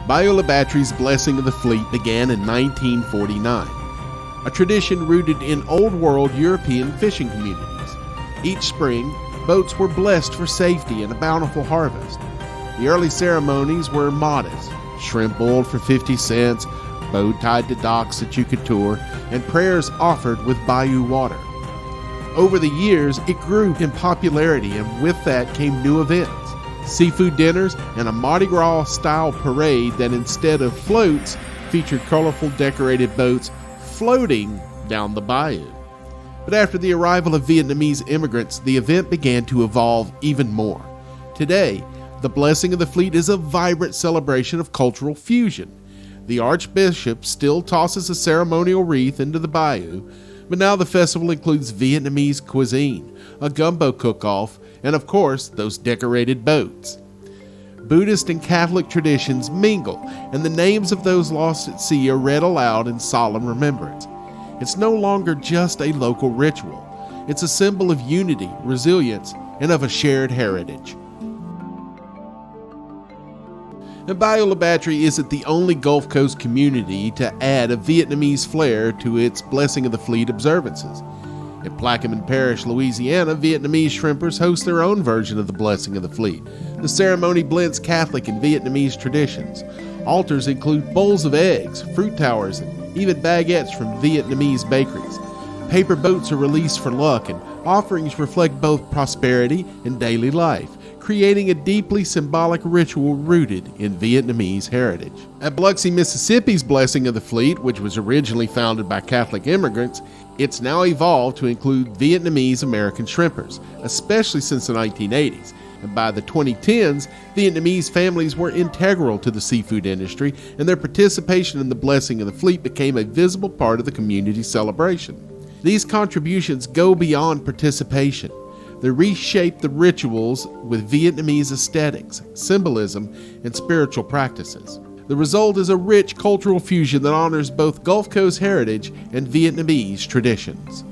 Biola Battery's Blessing of the Fleet began in 1949, a tradition rooted in Old World European fishing communities. Each spring, boats were blessed for safety and a bountiful harvest. The early ceremonies were modest: shrimp boiled for 50 cents, boat tied to docks that you could tour, and prayers offered with bayou water. Over the years, it grew in popularity, and with that came new events: seafood dinners and a Mardi Gras-style parade that, instead of floats, featured colorful decorated boats floating down the bayou. But after the arrival of Vietnamese immigrants, the event began to evolve even more. Today, the Blessing of the Fleet is a vibrant celebration of cultural fusion. The Archbishop still tosses a ceremonial wreath into the bayou, but now the festival includes Vietnamese cuisine, a gumbo cook-off, and of course, those decorated boats. Buddhist and Catholic traditions mingle, and the names of those lost at sea are read aloud in solemn remembrance. It's no longer just a local ritual. It's a symbol of unity, resilience, and of a shared heritage. And Biola Battery isn't the only Gulf Coast community to add a Vietnamese flair to its Blessing of the Fleet observances. In Plaquemine Parish, Louisiana, Vietnamese shrimpers host their own version of the Blessing of the Fleet. The ceremony blends Catholic and Vietnamese traditions. Altars include bowls of eggs, fruit towers, and even baguettes from Vietnamese bakeries. Paper boats are released for luck, and offerings reflect both prosperity and daily life, creating a deeply symbolic ritual rooted in Vietnamese heritage. At Biloxi, Mississippi's Blessing of the Fleet, which was originally founded by Catholic immigrants, it's now evolved to include Vietnamese American shrimpers, especially since the 1980s. And by the 2010s, Vietnamese families were integral to the seafood industry, and their participation in the Blessing of the Fleet became a visible part of the community celebration. These contributions go beyond participation. They reshape the rituals with Vietnamese aesthetics, symbolism, and spiritual practices. The result is a rich cultural fusion that honors both Gulf Coast heritage and Vietnamese traditions.